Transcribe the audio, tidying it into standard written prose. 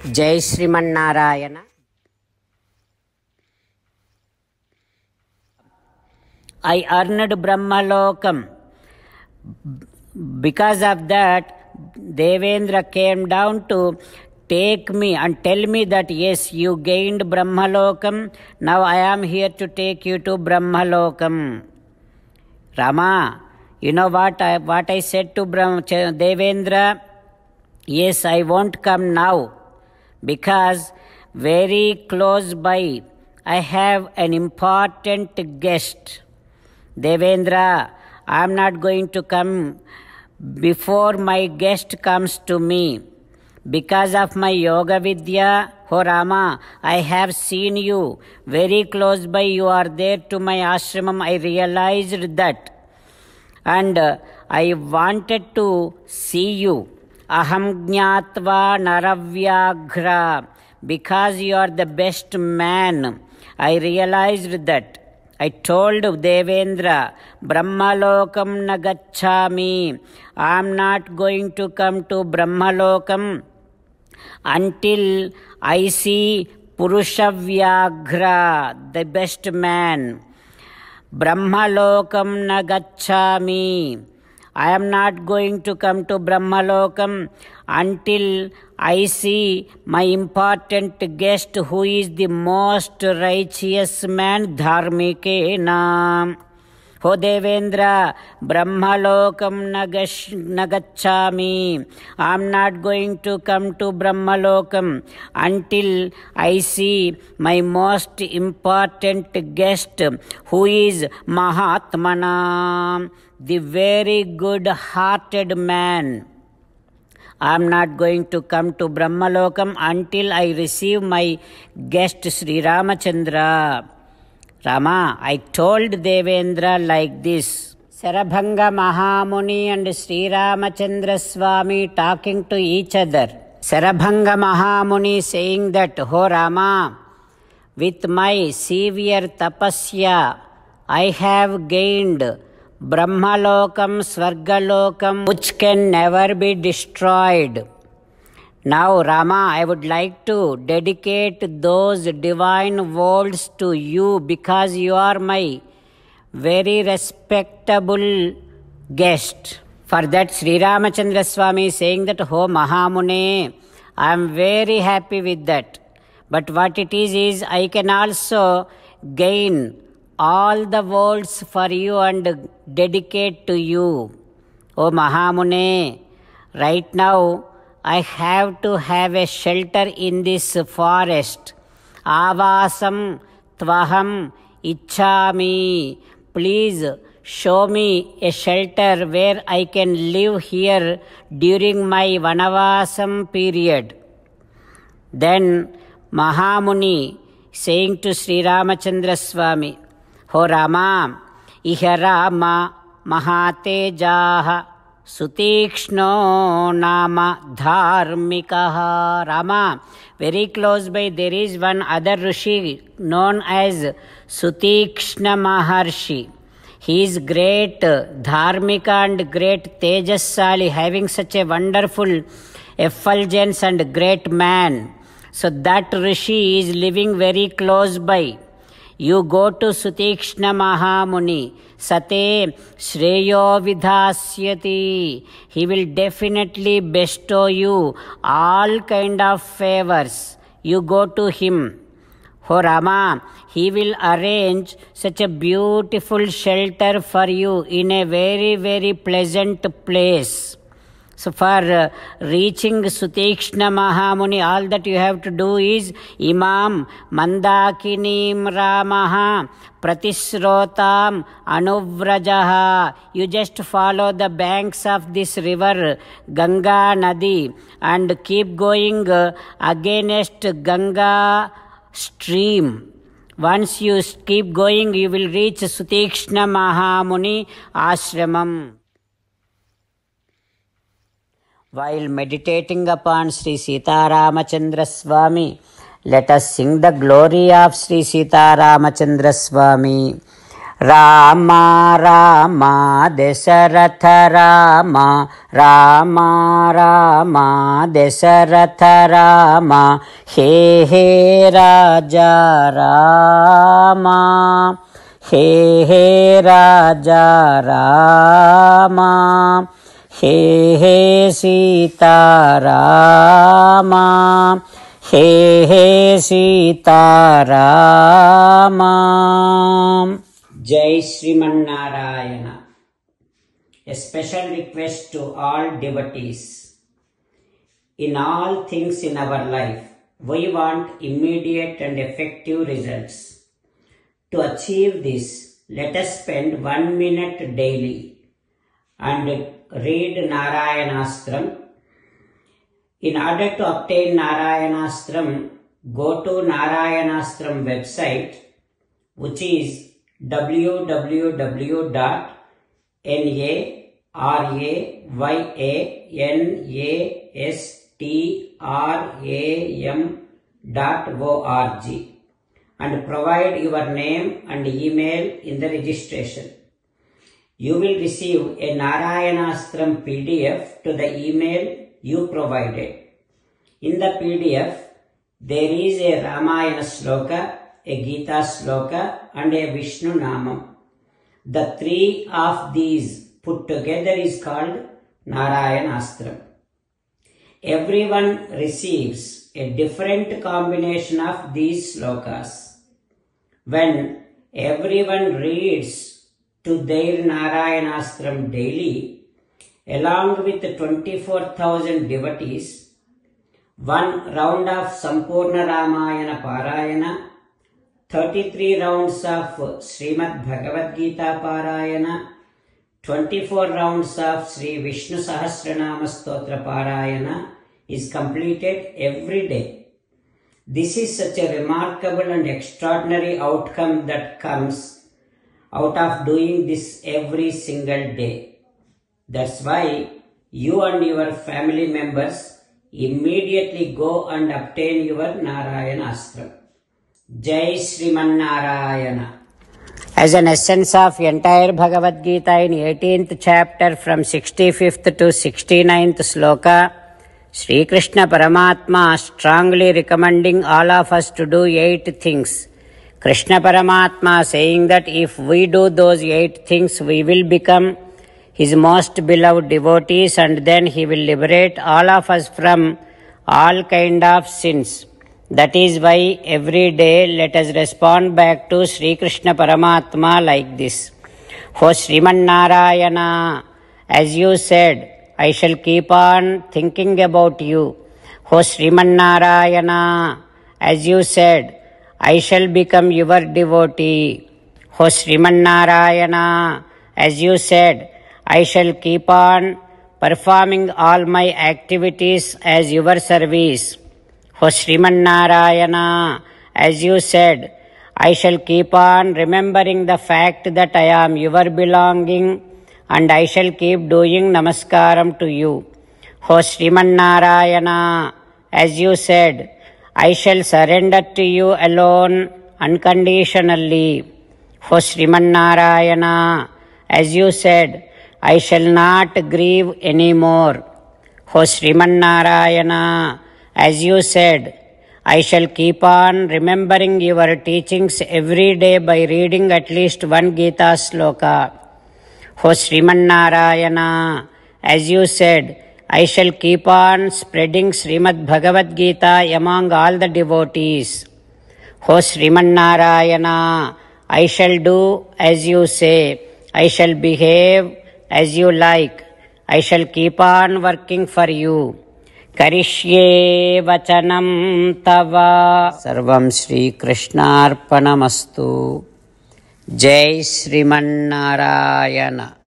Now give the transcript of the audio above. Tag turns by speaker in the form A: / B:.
A: जय Sriman Narayana. I earned Brahmalokam. Because of that, Devendra came down to take me and tell me that yes, you gained Brahmalokam. Now I am here to take you to Brahmalokam. Rama, you know what I said to Devendra? Yes, I won't come now because very close by I have an important guest. Devendra, I am not going to come before my guest comes to me. Because of my yoga vidya, oh Rama, I have seen you very close by. You are there to my ashramam. I realized that. And I wanted to see you. Aham jnatva naravyaghra. Because you are the best man, I realized that. I told Devendra, Brahmalokam na gacchami. I am not going to come to Brahmalokam until I see Purushavyaghra, the best man. Brahmalokam na gacchami. I am not going to come to Brahmalokam until I see my important guest who is the most righteous man, Dharmikena. O Devendra, Brahmalokam na gacchami. I am not going to come to Brahmalokam until I see my most important guest who is Mahatmana, the very good-hearted man. I am not going to come to Brahmalokam until I receive my guest Sri Ramachandra. Rama, I told Devendra like this. Sarabhanga Mahamuni and Sri Ramachandra Swami talking to each other. Sarabhanga Mahamuni saying that, oh Rama, with my severe tapasya, I have gained Brahmalokam, Svargalokam, which can never be destroyed. Now, Rama, I would like to dedicate those divine words to you because you are my very respectable guest. For that, Sri Ramachandra Swami is saying that, oh Mahamune, I am very happy with that. But what it is I can also gain all the worlds for you and dedicate to you. O Mahamune, right now I have to have a shelter in this forest. Avasam tvaham ichchami. Please show me a shelter where I can live here during my Vanavasam period. Then Mahamuni saying to Sri Ramachandra Swami, O Rama, iha Rama mahatejaha sutikshno nama dharmikaha. Rama, very close by there is one other Rishi known as Sutikshna Maharshi. He is great dharmika and great tejasali, having such a wonderful effulgence and great man. So that Rishi is living very close by. You go to Sutikshna Mahamuni, Sate Shreyo Vidhasyati. He will definitely bestow you all kind of favors. You go to him. Oh Rama, he will arrange such a beautiful shelter for you in a very, very pleasant place. So for reaching Sutikshna Mahamuni, all that you have to do is Imam Mandakinim Ramaha Pratisrotam Anuvrajaha. You just follow the banks of this river Ganga Nadi and keep going against Ganga stream. Once you keep going, you will reach Sutikshna Mahamuni Ashramam. While meditating upon Sri Sita Ramachandra Swami, let us sing the glory of Sri Sita Ramachandra Swami. Rama Rama Dasharath Rama Rama Rama Dasharath Rama hey hey Raja Rama hey hey Raja Rama hey hey Sita Rama hey hey Sita Rama. Jai Sriman-Narayana. A special request to all devotees. In all things in our life, we want immediate and effective results. To achieve this, let us spend 1 minute daily and read Narayanastram. In order to obtain Narayanastram, go to Narayanastram website, which is www.narayanastram.org and provide your name and email in the registration. You will receive a Narayanastram PDF to the email you provided. In the PDF, there is a Ramayana Sloka, a Gita Sloka and a Vishnu Namam. The three of these put together is called Narayanastram. Everyone receives a different combination of these slokas. When everyone reads to their Narayanastram daily, along with 24,000 devotees, one round of Sampurna Ramayana Parayana, 33 rounds of Srimad Bhagavad Gita Parayana, 24 rounds of Sri Vishnu Sahasranama Stotra Parayana is completed every day. This is such a remarkable and extraordinary outcome that comes out of doing this every single day. That's why you and your family members immediately go and obtain your Narayanastram. Jai Sriman-Narayana. As an essence of entire Bhagavad Gita in 18th chapter from 65th to 69th sloka, Sri Krishna Paramatma strongly recommending all of us to do 8 things. Krishna Paramatma saying that if we do those 8 things, we will become His most beloved devotees and then He will liberate all of us from all kind of sins. That is why every day let us respond back to Sri Krishna Paramatma like this. O Sriman Narayana, as you said, I shall keep on thinking about you. O Sriman Narayana, as you said, I shall become your devotee. O Sriman Narayana, as you said, I shall keep on performing all my activities as your service. O Sriman Narayana, as you said, I shall keep on remembering the fact that I am your belonging and I shall keep doing namaskaram to you. O Sriman Narayana, as you said, I shall surrender to you alone unconditionally. O Sriman Narayana, as you said, I shall not grieve anymore. O Sriman Narayana, as you said, I shall keep on remembering your teachings every day by reading at least one Gita sloka. O Sriman Narayana, as you said, I shall keep on spreading Srimad Bhagavad Gita among all the devotees. O Sriman Narayana, I shall do as you say. I shall behave as you like. I shall keep on working for you. Karishye vachanam tava. Sarvam Shri Krishnarpanamastu. Jai Sriman Narayana.